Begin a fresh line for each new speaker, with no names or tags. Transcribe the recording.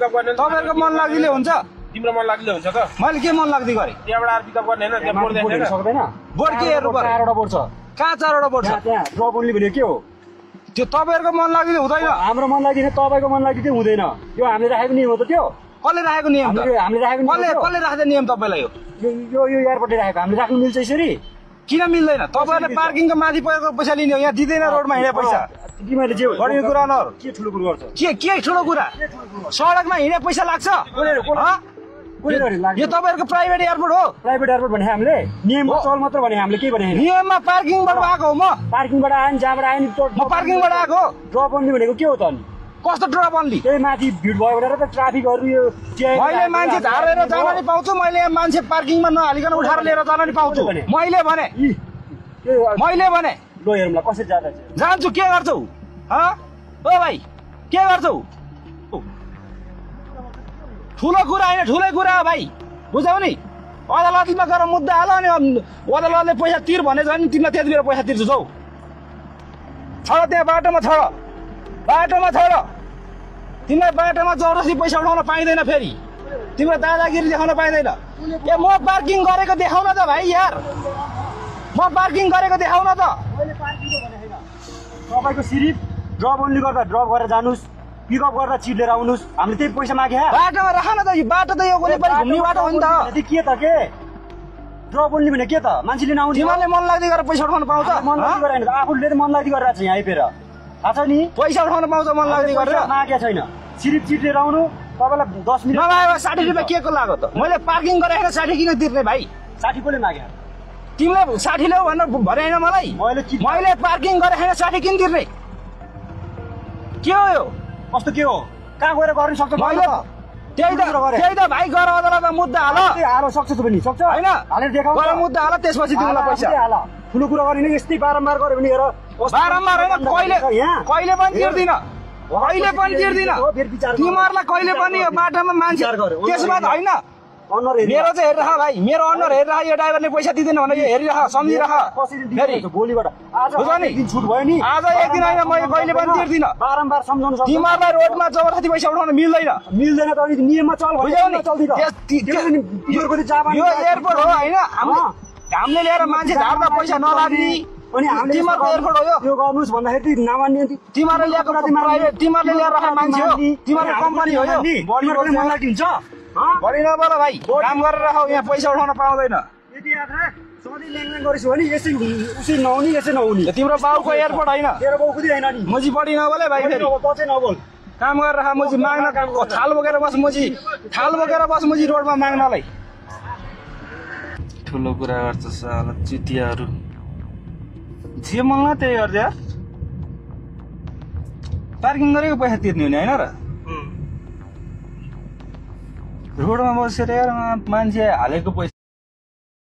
pickup गर्ने
तपाईहरुको मन लाग्दिले हुन्छ
तिम्रो मन लाग्दिले हुन्छ त
मैले के मन लाग्दै गरे
त्यहाँबाट आएर पिकअप गर्ने हैन त्यहाँ बोर्ड देख्दैन
सक्दैन
बोर्ड के हेर्नु पर्यो
4 वटा बोर्ड छ
कहाँ 4 वटा बोर्ड छ
त्यहाँ ड्रप ओन्ली भने के हो
त्यो तपाईहरुको मन लाग्दिले हुँदैन
हाम्रो मन लाग्दिने तपाईको मन लाग्दिने हुँदैन यो हामीले राखेको नियम हो त त्यो
कसले राखेको नियम त
हामीले राखेको नियम
कसले राख्दै नियम तपाईलाई
यो एयरपोर्टले राखेको हामीले राख्नु मिल्छ यसरी
किन मिल्दैन तपाईहरुले पार्किङको माथि परेको पैसा लिने हो यहाँ दिदैन रोडमा हिँडे पैसा
तिमीले जे
बढी कुरा नगर
के ठुलो कुरा गर्छ
के ठुलो कुरा सडकमा हिँडे पैसा लाग्छ यो तपाईहरुको प्राइभेट एयरपोर्ट हो
प्राइभेट एयरपोर्ट भने हामीले नियमको चल मात्र भने हामीले के भने
नियममा पार्किङबाट आएको हो म
पार्किङबाट आयो नि जहाँबाट आयो नि
म पार्किङबाट आएको
ड्रप ओन्ली भनेको के हो त अनि
कस्तो ड्रप अन्ली
त्यही माथि भिड भयो भनेर त ट्राफिकहरु यो
मैले मान्छे झारेर जान नि पाउँछु मैले मान्छे पार्किङमा नहालिकन उठाएर लिएर जान नि पाउँछु मैले भने
लो हेरौँला कसरी जाँदा
जान्छु के गर्छौ ओ भाइ के गर्छौ ठुलो कुरा हैन ठुलै कुरा हो भाइ बुझ्यौ नि अदालतमा गएर मुद्दा हाल अनि अदालतले पैसा तिर भने नि तिमीलाई त्यति बेला पैसा तिर्छु जाऊ छ त्यहाँ बाटोमा छ तिमीलाई बाटोमा जबरजस्ती पैसा उठाउन पाइँदैन फेरि तिम्रो दादागिरी देखाउन पाइँदैन ए म पार्किङ गरेको देखाउन त भाइ यार म पार्किङ गरेको देखाउन त
तपाईको सिरिफ ड्रप ओन्ली गर्दा ड्रप गरेर जानुस् पिकअप गर्दा चिट लिएर आउनुस् हामीले त्यही पैसा मागे
बाटोमा राख न त यो बाटो त यो कुनै पनि घुम्ने बाटो हो नि त
के त के ड्रप ओन्ली भने के त मान्छेले नआउने
तिमीले मन लाग्दै गरेर पैसा उठाउन पाउँछ
मन लाग्दै गरेर आफूले त मन लाग्दै गरेर छ यहाँ आइपेर थाहा छ नि
पैसा उठाउन पाउँछ मन लाग्दै गरेर
मागेको छैन सिरिफ चिट लिएर आउनु तपाईलाई 10 मिनेट
नभए 60 रुपैयाँ के को लाग्यो त मैले पार्किङ गरेर 60 किन तिर्ने भाइ
60 कोले मागे
तिमीले 60 ल्याऊ भनेर भने हैन मलाई मैले पार्किङ गरेर 60 किन तिर्ने के हो यो
कस्तो के हो कहाँ गएर गर्न सक्छ
मैले त्यही त भाइ गर अदालतमा मुद्दा हाल
सक्छ त पनि सक्छ
हैन
हालेर देखाउ
गर मुद्दा हाल त्यसपछि तिमीलाई पैसा
हाल ठुलो कुरा गर्ने यस्तै बारम्बार गर्यो भने हेर
बारम्बार हैन कहिले पनि तिर्दिन तिमीहरूलाई कहिले पनि यो बाटोमा मान्छे त्यसमा त हैन मेरो चाहिँ हेरिरह भाइ मेरो अनुहार हेरिरह यो ड्राइभरले पैसा दिँदैन भने यो हेरिरह सम्झिरह फेरि
भोलिबाट आज
नि
छुट भयो नि
आज एक दिन हैन म कहिले पनि तिर्दिन
बारम्बार सम्झाउनु सक्छ
तिमीहरूलाई रोडमा जबरजस्ती पैसा उठाउन मिल्दैन
त अनि नियममा चल
बुझ्यौ
चल्दिन
यो एयरपोर्ट हो हैन हामीले ल्याएर मान्छे झार्दा पैसा नलाग्ने
अनि हामीले
तिमीहरूको एयरपोर्ट हो
यो गर्नुस् भन्दाखेरि नमान्ने
तिमीहरूले ल्याएको प्राइभेट तिमीहरूले ल्याएर राखेको मान्छे हो तिमीहरूको कम्पनी हो यो
बढी मन लाग्दिन्छ
बढी नबोल भाइ काम गरेर राख यहाँ पैसा उठाउन पाउँदैन
यदि याद राख सधैँ ल्याङल्याङ गरिस् भने यसै उसै नहुने यसै नहुने
तिम्रो बाउको एयरपोर्ट हैन
तेरो बाउ खुदै हैन नि
मुजी बढी नबोले भाइ फेरि
पछि नबोल
काम गरेर राख मुजी माग्न थाल बोकेर बस मुजी रोडमा माग्नलाई ठुलो कुरा गर्छ साला चितियाहरू जे मल्न त्यही गर्छ यार पार्किङ गरेको पैसा तिर्ने हुने हैन र रोडमा बसेर यार मान्छे हालेको पैसा